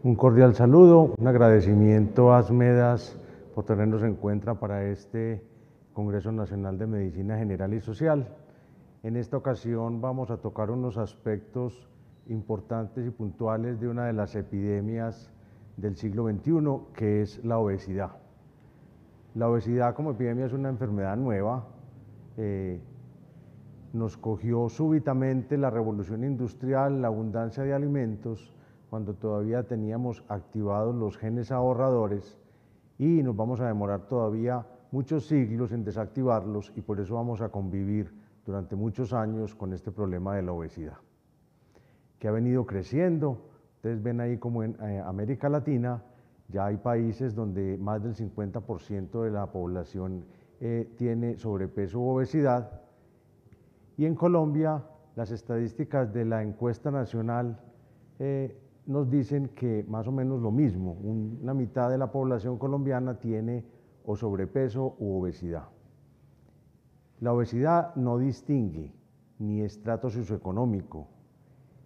Un cordial saludo, un agradecimiento a ASMEDAS por tenernos en cuenta para este Congreso Nacional de Medicina General y Social. En esta ocasión vamos a tocar unos aspectos importantes y puntuales de una de las epidemias del siglo XXI, que es la obesidad. La obesidad como epidemia es una enfermedad nueva. Nos cogió súbitamente la revolución industrial, la abundancia de alimentos, cuando todavía teníamos activados los genes ahorradores, y nos vamos a demorar todavía muchos siglos en desactivarlos, y por eso vamos a convivir durante muchos años con este problema de la obesidad, que ha venido creciendo. Ustedes ven ahí como en América Latina ya hay países donde más del 50% de la población tiene sobrepeso u obesidad, y en Colombia las estadísticas de la encuesta nacional nos dicen que más o menos lo mismo, una mitad de la población colombiana tiene o sobrepeso u obesidad. La obesidad no distingue ni estrato socioeconómico,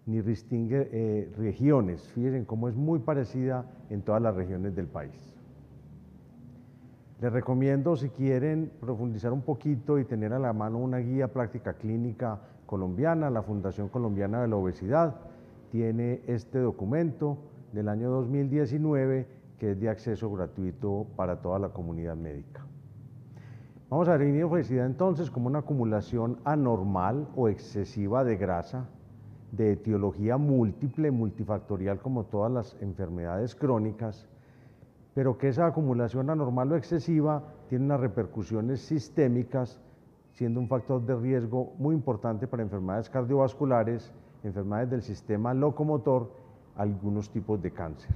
ni distingue regiones. Fíjense cómo es muy parecida en todas las regiones del país. Les recomiendo, si quieren profundizar un poquito y tener a la mano una guía práctica clínica colombiana, la Fundación Colombiana de la Obesidad tiene este documento del año 2019 que es de acceso gratuito para toda la comunidad médica. Vamos a definir obesidad entonces como una acumulación anormal o excesiva de grasa de etiología múltiple, multifactorial como todas las enfermedades crónicas, pero que esa acumulación anormal o excesiva tiene unas repercusiones sistémicas, siendo un factor de riesgo muy importante para enfermedades cardiovasculares, enfermedades del sistema locomotor, algunos tipos de cáncer.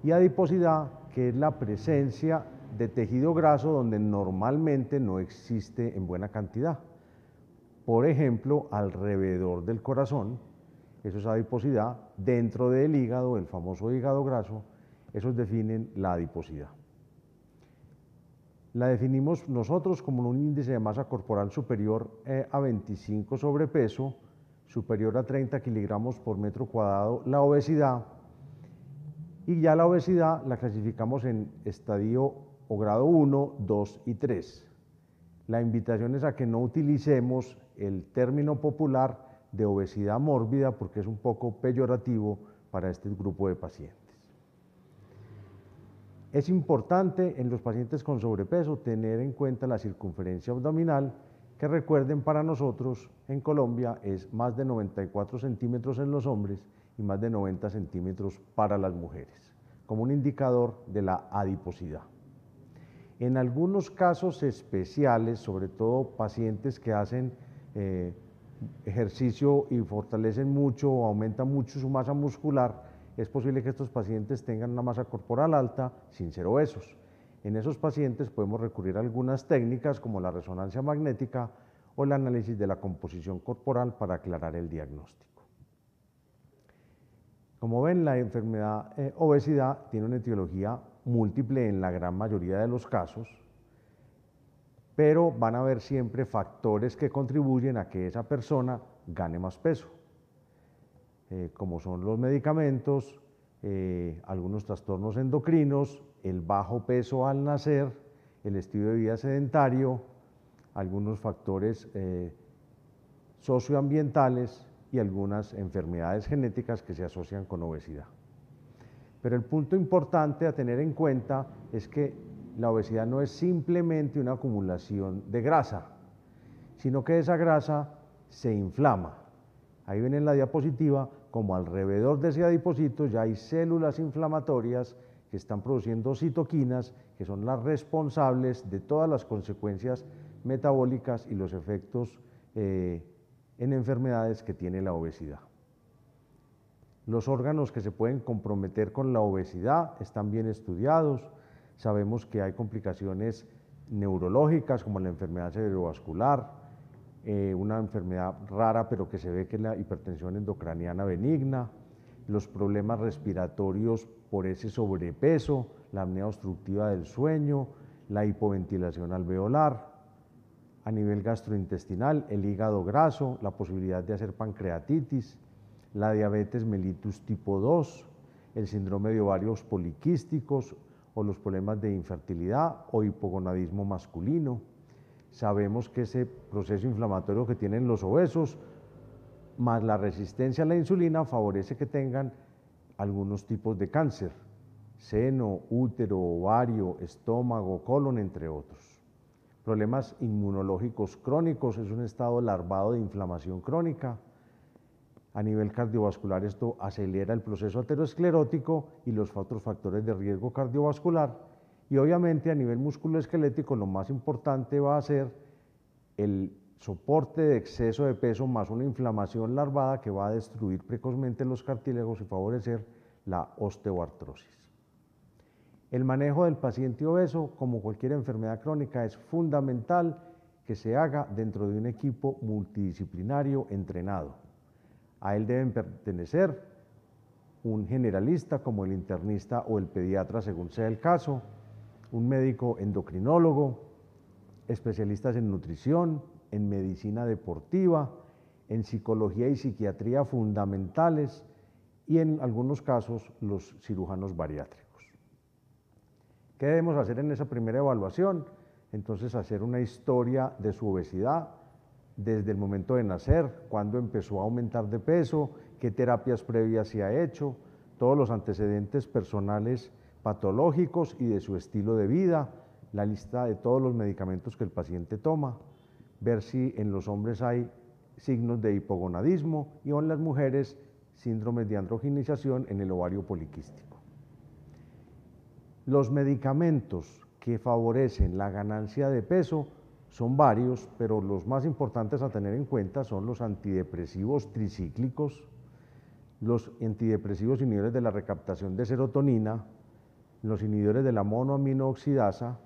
Y adiposidad, que es la presencia de tejido graso donde normalmente no existe en buena cantidad. Por ejemplo, alrededor del corazón, eso es adiposidad. Dentro del hígado, el famoso hígado graso, esos definen la adiposidad. La definimos nosotros como un índice de masa corporal superior a 25 sobrepeso, superior a 30 kilogramos por metro cuadrado la obesidad, y ya la obesidad la clasificamos en estadio o grado 1, 2 y 3. La invitación es a que no utilicemos el término popular de obesidad mórbida porque es un poco peyorativo para este grupo de pacientes. Es importante en los pacientes con sobrepeso tener en cuenta la circunferencia abdominal, que recuerden, para nosotros en Colombia es más de 94 centímetros en los hombres y más de 90 centímetros para las mujeres, como un indicador de la adiposidad. En algunos casos especiales, sobre todo pacientes que hacen ejercicio y fortalecen mucho o aumentan mucho su masa muscular, es posible que estos pacientes tengan una masa corporal alta sin ser obesos. En esos pacientes podemos recurrir a algunas técnicas como la resonancia magnética o el análisis de la composición corporal para aclarar el diagnóstico. Como ven, la enfermedad obesidad tiene una etiología múltiple en la gran mayoría de los casos, pero van a haber siempre factores que contribuyen a que esa persona gane más peso, como son los medicamentos, algunos trastornos endocrinos, el bajo peso al nacer, el estilo de vida sedentario, algunos factores socioambientales y algunas enfermedades genéticas que se asocian con obesidad. Pero el punto importante a tener en cuenta es que la obesidad no es simplemente una acumulación de grasa, sino que esa grasa se inflama. Ahí ven en la diapositiva como alrededor de ese adipocito ya hay células inflamatorias que están produciendo citoquinas, que son las responsables de todas las consecuencias metabólicas y los efectos en enfermedades que tiene la obesidad. Los órganos que se pueden comprometer con la obesidad están bien estudiados. Sabemos que hay complicaciones neurológicas como la enfermedad cerebrovascular, una enfermedad rara pero que se ve que es la hipertensión endocraniana benigna, los problemas respiratorios por ese sobrepeso, la apnea obstructiva del sueño, la hipoventilación alveolar, a nivel gastrointestinal, el hígado graso, la posibilidad de hacer pancreatitis, la diabetes mellitus tipo 2, el síndrome de ovarios poliquísticos o los problemas de infertilidad o hipogonadismo masculino. Sabemos que ese proceso inflamatorio que tienen los obesos, más la resistencia a la insulina, favorece que tengan algunos tipos de cáncer, seno, útero, ovario, estómago, colon, entre otros. Problemas inmunológicos crónicos, es un estado larvado de inflamación crónica. A nivel cardiovascular esto acelera el proceso aterosclerótico y los otros factores de riesgo cardiovascular. Y obviamente a nivel musculoesquelético lo más importante va a ser el soporte de exceso de peso más una inflamación larvada que va a destruir precozmente los cartílagos y favorecer la osteoartrosis. El manejo del paciente obeso, como cualquier enfermedad crónica, es fundamental que se haga dentro de un equipo multidisciplinario entrenado. A él deben pertenecer un generalista como el internista o el pediatra, según sea el caso, un médico endocrinólogo, especialistas en nutrición, en medicina deportiva, en psicología y psiquiatría fundamentales y en algunos casos los cirujanos bariátricos. ¿Qué debemos hacer en esa primera evaluación? Entonces hacer una historia de su obesidad desde el momento de nacer, cuándo empezó a aumentar de peso, qué terapias previas se ha hecho, todos los antecedentes personales patológicos y de su estilo de vida, la lista de todos los medicamentos que el paciente toma, ver si en los hombres hay signos de hipogonadismo y en las mujeres síndromes de androgenización en el ovario poliquístico. Los medicamentos que favorecen la ganancia de peso son varios, pero los más importantes a tener en cuenta son los antidepresivos tricíclicos, los antidepresivos inhibidores de la recaptación de serotonina, los inhibidores de la monoaminooxidasa,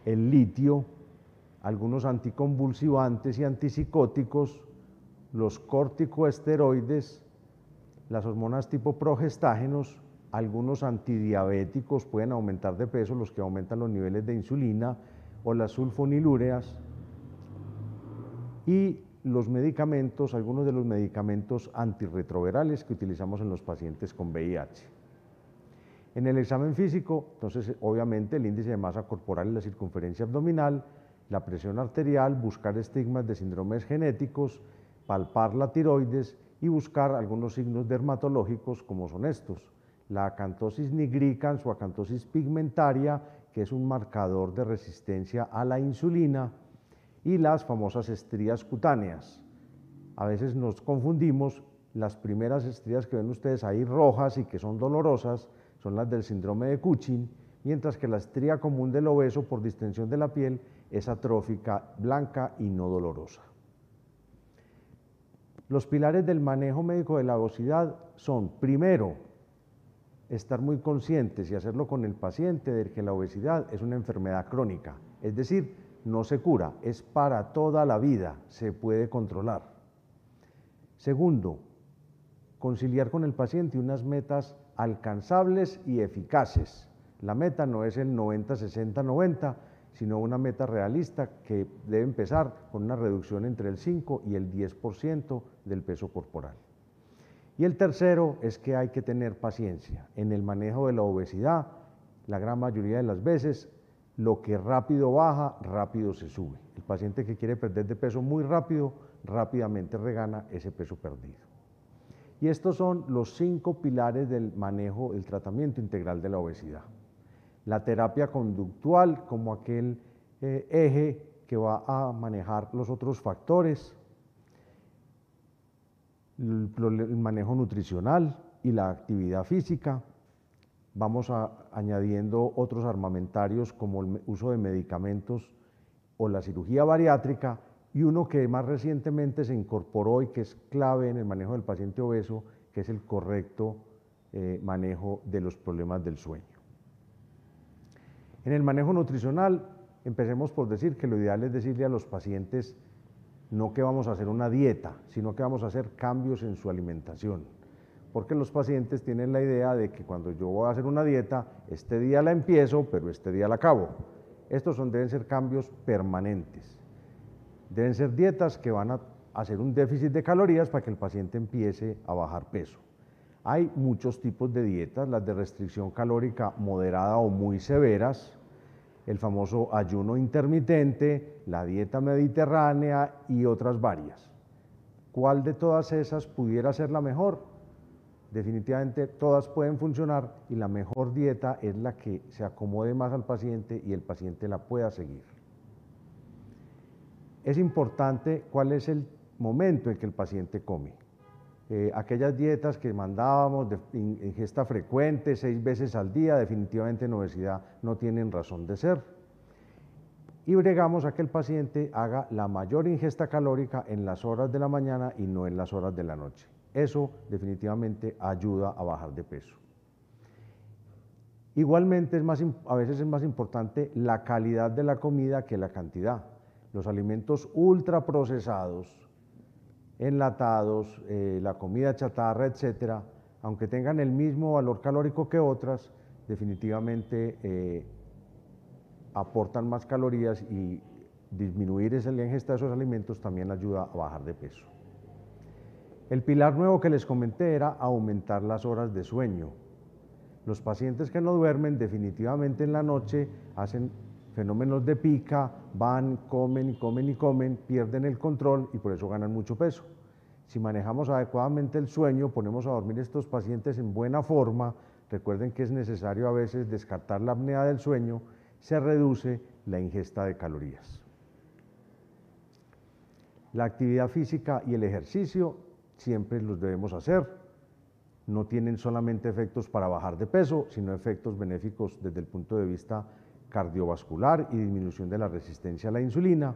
el litio, algunos anticonvulsivantes y antipsicóticos, los corticoesteroides, las hormonas tipo progestágenos, algunos antidiabéticos pueden aumentar de peso, los que aumentan los niveles de insulina, o las sulfonilúreas, y los medicamentos, algunos de los medicamentos antirretrovirales que utilizamos en los pacientes con VIH. En el examen físico, entonces, obviamente, el índice de masa corporal y la circunferencia abdominal, la presión arterial, buscar estigmas de síndromes genéticos, palpar la tiroides y buscar algunos signos dermatológicos como son estos: la acantosis nigricans o acantosis pigmentaria, que es un marcador de resistencia a la insulina, y las famosas estrías cutáneas. A veces nos confundimos, las primeras estrías que ven ustedes ahí rojas y que son dolorosas son las del síndrome de Cushing, mientras que la estría común del obeso por distensión de la piel es atrófica, blanca y no dolorosa. Los pilares del manejo médico de la obesidad son, primero, estar muy conscientes y hacerlo con el paciente de que la obesidad es una enfermedad crónica, es decir, no se cura, es para toda la vida, se puede controlar. Segundo, conciliar con el paciente unas metas alcanzables y eficaces. La meta no es el 90, 60, 90, sino una meta realista que debe empezar con una reducción entre el 5 y el 10% del peso corporal. Y el tercero es que hay que tener paciencia. En el manejo de la obesidad, la gran mayoría de las veces, lo que rápido baja, rápido se sube. El paciente que quiere perder de peso muy rápido, rápidamente regana ese peso perdido. Y estos son los 5 pilares del manejo, el tratamiento integral de la obesidad. La terapia conductual como aquel eje que va a manejar los otros factores, el manejo nutricional y la actividad física. Vamos añadiendo otros armamentarios como el uso de medicamentos o la cirugía bariátrica, y uno que más recientemente se incorporó y que es clave en el manejo del paciente obeso, que es el correcto manejo de los problemas del sueño. En el manejo nutricional, empecemos por decir que lo ideal es decirle a los pacientes no que vamos a hacer una dieta, sino que vamos a hacer cambios en su alimentación. Porque los pacientes tienen la idea de que cuando yo voy a hacer una dieta, este día la empiezo, pero este día la acabo. Estos deben ser cambios permanentes. Deben ser dietas que van a hacer un déficit de calorías para que el paciente empiece a bajar peso. Hay muchos tipos de dietas, las de restricción calórica moderada o muy severas, el famoso ayuno intermitente, la dieta mediterránea y otras varias. ¿Cuál de todas esas pudiera ser la mejor? Definitivamente todas pueden funcionar y la mejor dieta es la que se acomode más al paciente y el paciente la pueda seguir. Es importante cuál es el momento en que el paciente come. Aquellas dietas que mandábamos de ingesta frecuente, 6 veces al día, definitivamente en obesidad no tienen razón de ser. Y bregamos a que el paciente haga la mayor ingesta calórica en las horas de la mañana y no en las horas de la noche. Eso definitivamente ayuda a bajar de peso. Igualmente a veces es más importante la calidad de la comida que la cantidad. Los alimentos ultraprocesados, enlatados, la comida chatarra, etcétera, aunque tengan el mismo valor calórico que otras, definitivamente aportan más calorías y disminuir la ingesta de esos alimentos también ayuda a bajar de peso. El pilar nuevo que les comenté era aumentar las horas de sueño. Los pacientes que no duermen definitivamente en la noche hacen fenómenos de pica, van, comen y comen y comen, pierden el control y por eso ganan mucho peso. Si manejamos adecuadamente el sueño, ponemos a dormir a estos pacientes en buena forma, recuerden que es necesario a veces descartar la apnea del sueño, se reduce la ingesta de calorías. La actividad física y el ejercicio siempre los debemos hacer. No tienen solamente efectos para bajar de peso, sino efectos benéficos desde el punto de vista cardiovascular y disminución de la resistencia a la insulina.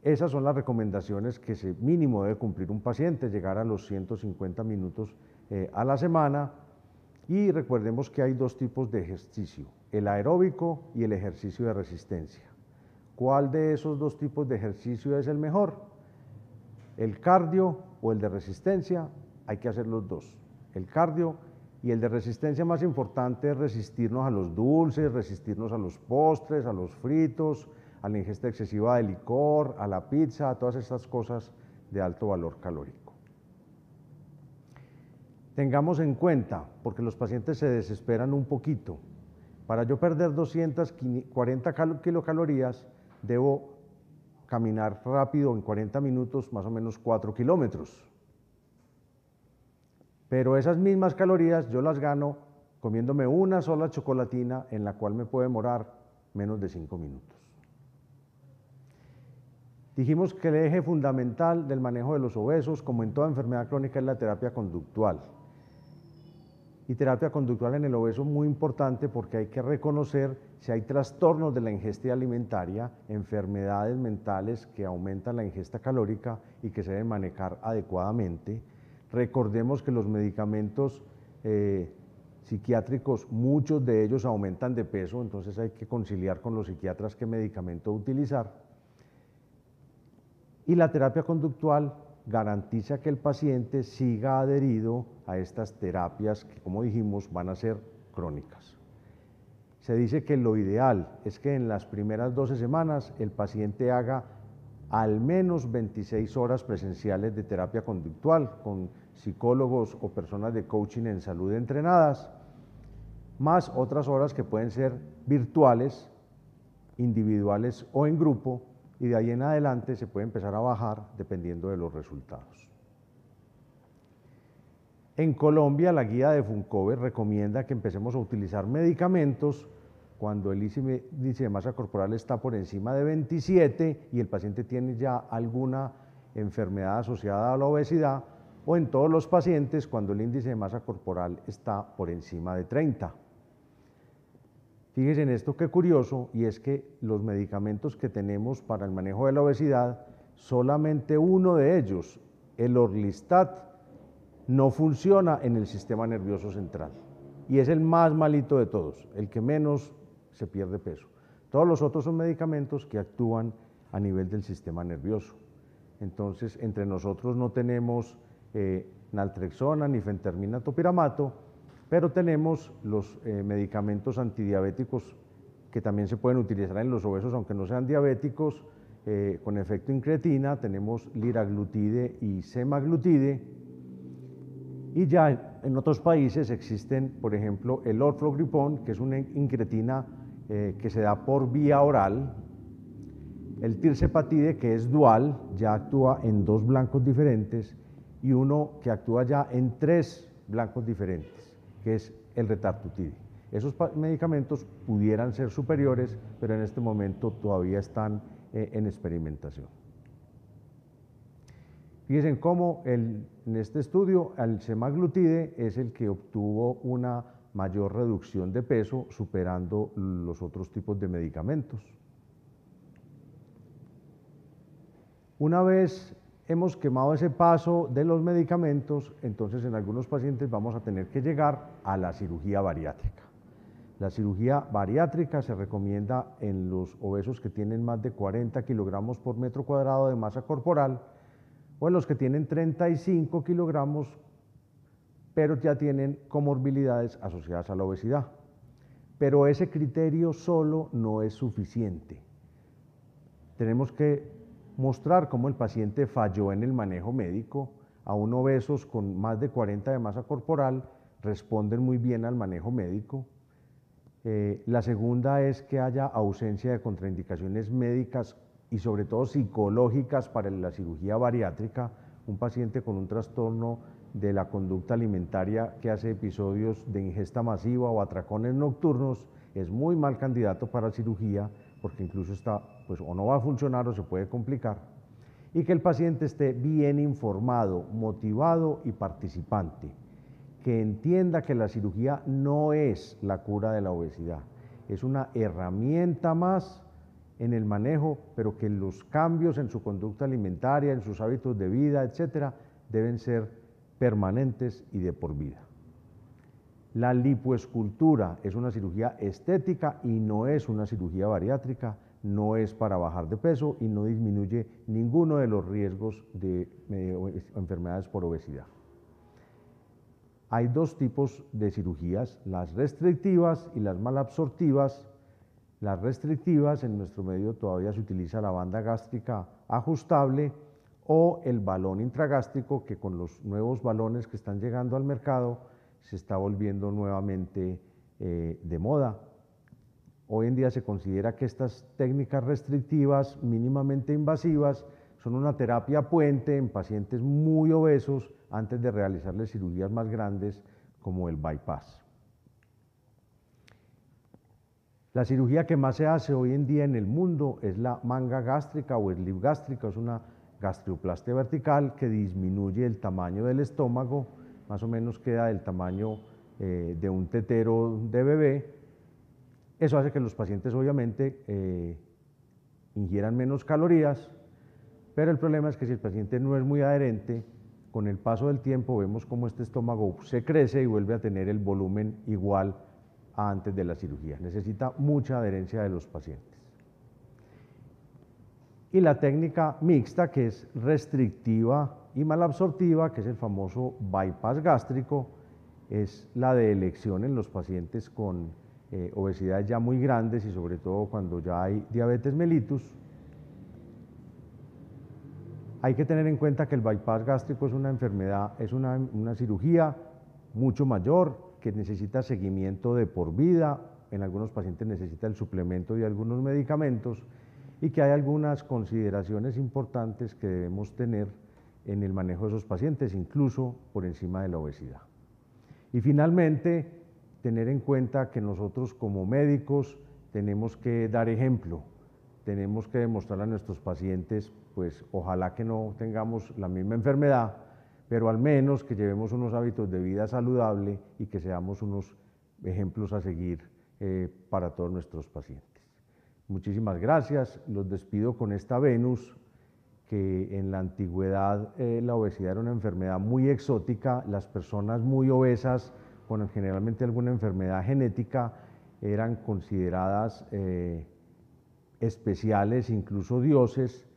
Esas son las recomendaciones que mínimo debe cumplir un paciente, llegar a los 150 minutos a la semana. Y recordemos que hay dos tipos de ejercicio, el aeróbico y el ejercicio de resistencia. ¿Cuál de esos dos tipos de ejercicio es el mejor? ¿El cardio o el de resistencia? Hay que hacer los dos. El cardio y el de resistencia más importante es resistirnos a los dulces, resistirnos a los postres, a los fritos, a la ingesta excesiva de licor, a la pizza, a todas estas cosas de alto valor calórico. Tengamos en cuenta, porque los pacientes se desesperan un poquito, para yo perder 240 kilocalorías, debo caminar rápido en 40 minutos, más o menos 4 kilómetros. Pero esas mismas calorías yo las gano comiéndome una sola chocolatina en la cual me puede demorar menos de 5 minutos. Dijimos que el eje fundamental del manejo de los obesos, como en toda enfermedad crónica, es la terapia conductual. Y terapia conductual en el obeso muy importante porque hay que reconocer si hay trastornos de la ingesta alimentaria, enfermedades mentales que aumentan la ingesta calórica y que se deben manejar adecuadamente. Recordemos que los medicamentos psiquiátricos, muchos de ellos aumentan de peso, entonces hay que conciliar con los psiquiatras qué medicamento utilizar. Y la terapia conductual garantiza que el paciente siga adherido a estas terapias que, como dijimos, van a ser crónicas. Se dice que lo ideal es que en las primeras 12 semanas el paciente haga al menos 26 horas presenciales de terapia conductual con psicólogos o personas de coaching en salud entrenadas, más otras horas que pueden ser virtuales, individuales o en grupo, y de ahí en adelante se puede empezar a bajar dependiendo de los resultados. En Colombia, la guía de Funcover recomienda que empecemos a utilizar medicamentos cuando el índice de masa corporal está por encima de 27 y el paciente tiene ya alguna enfermedad asociada a la obesidad, o en todos los pacientes cuando el índice de masa corporal está por encima de 30. Fíjense en esto qué curioso, y es que los medicamentos que tenemos para el manejo de la obesidad, solamente uno de ellos, el Orlistat, no funciona en el sistema nervioso central. Y es el más malito de todos, el que menos se pierde peso. Todos los otros son medicamentos que actúan a nivel del sistema nervioso. Entonces, entre nosotros no tenemos naltrexona ni fentermina topiramato, pero tenemos los medicamentos antidiabéticos que también se pueden utilizar en los obesos, aunque no sean diabéticos, con efecto incretina. Tenemos liraglutide y semaglutide, Y ya en otros países existen, por ejemplo, el orforglipron, que es una incretina que se da por vía oral, el tirzepatide, que es dual, ya actúa en 2 blancos diferentes, y uno que actúa ya en 3 blancos diferentes, que es el retartutide. Esos medicamentos pudieran ser superiores, pero en este momento todavía están en experimentación. Fíjense cómo en este estudio el semaglutide es el que obtuvo una mayor reducción de peso, superando los otros tipos de medicamentos. Una vez hemos quemado ese paso de los medicamentos, entonces en algunos pacientes vamos a tener que llegar a la cirugía bariátrica. La cirugía bariátrica se recomienda en los obesos que tienen más de 40 kilogramos por metro cuadrado de masa corporal, o en los que tienen 35 kilogramos, pero ya tienen comorbilidades asociadas a la obesidad. Pero ese criterio solo no es suficiente. Tenemos que mostrar cómo el paciente falló en el manejo médico. Aún obesos con más de 40 de masa corporal responden muy bien al manejo médico. La segunda es que haya ausencia de contraindicaciones médicas y sobre todo psicológicas para la cirugía bariátrica. Un paciente con un trastorno de la conducta alimentaria que hace episodios de ingesta masiva o atracones nocturnos es muy mal candidato para cirugía, porque incluso está, pues, o no va a funcionar o se puede complicar. Y que el paciente esté bien informado, motivado y participante, que entienda que la cirugía no es la cura de la obesidad, es una herramienta más en el manejo, pero que los cambios en su conducta alimentaria, en sus hábitos de vida, etcétera, deben ser permanentes y de por vida. La lipoescultura es una cirugía estética y no es una cirugía bariátrica, no es para bajar de peso y no disminuye ninguno de los riesgos de enfermedades por obesidad. Hay 2 tipos de cirugías, las restrictivas y las malabsortivas. Las restrictivas, en nuestro medio todavía se utiliza la banda gástrica ajustable o el balón intragástrico, que con los nuevos balones que están llegando al mercado se está volviendo nuevamente de moda. Hoy en día se considera que estas técnicas restrictivas mínimamente invasivas son una terapia puente en pacientes muy obesos antes de realizarles cirugías más grandes como el bypass. La cirugía que más se hace hoy en día en el mundo es la manga gástrica o sleeve gástrica, es una gastrioplastia vertical que disminuye el tamaño del estómago, más o menos queda del tamaño de un tetero de bebé. Eso hace que los pacientes obviamente ingieran menos calorías, pero el problema es que si el paciente no es muy adherente, con el paso del tiempo vemos cómo este estómago se crece y vuelve a tener el volumen igual a antes de la cirugía. Necesita mucha adherencia de los pacientes. Y la técnica mixta, que es restrictiva y malabsortiva, que es el famoso bypass gástrico, es la de elección en los pacientes con obesidades ya muy grandes y sobre todo cuando ya hay diabetes mellitus. Hay que tener en cuenta que el bypass gástrico es una enfermedad, es una cirugía mucho mayor que necesita seguimiento de por vida. En algunos pacientes necesita el suplemento de algunos medicamentos y que hay algunas consideraciones importantes que debemos tener en el manejo de esos pacientes, incluso por encima de la obesidad. Y finalmente, tener en cuenta que nosotros como médicos tenemos que dar ejemplo, tenemos que demostrar a nuestros pacientes, pues ojalá que no tengamos la misma enfermedad, pero al menos que llevemos unos hábitos de vida saludable y que seamos unos ejemplos a seguir para todos nuestros pacientes. Muchísimas gracias, los despido con esta Venus, que en la antigüedad la obesidad era una enfermedad muy exótica, las personas muy obesas con generalmente alguna enfermedad genética eran consideradas especiales, incluso dioses.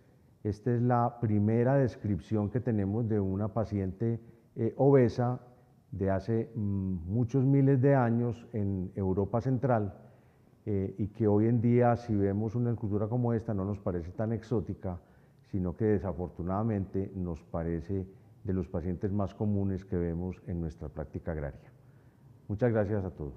Esta es la primera descripción que tenemos de una paciente obesa de hace muchos miles de años en Europa Central y que hoy en día, si vemos una escultura como esta, no nos parece tan exótica, sino que desafortunadamente nos parece de los pacientes más comunes que vemos en nuestra práctica agraria. Muchas gracias a todos.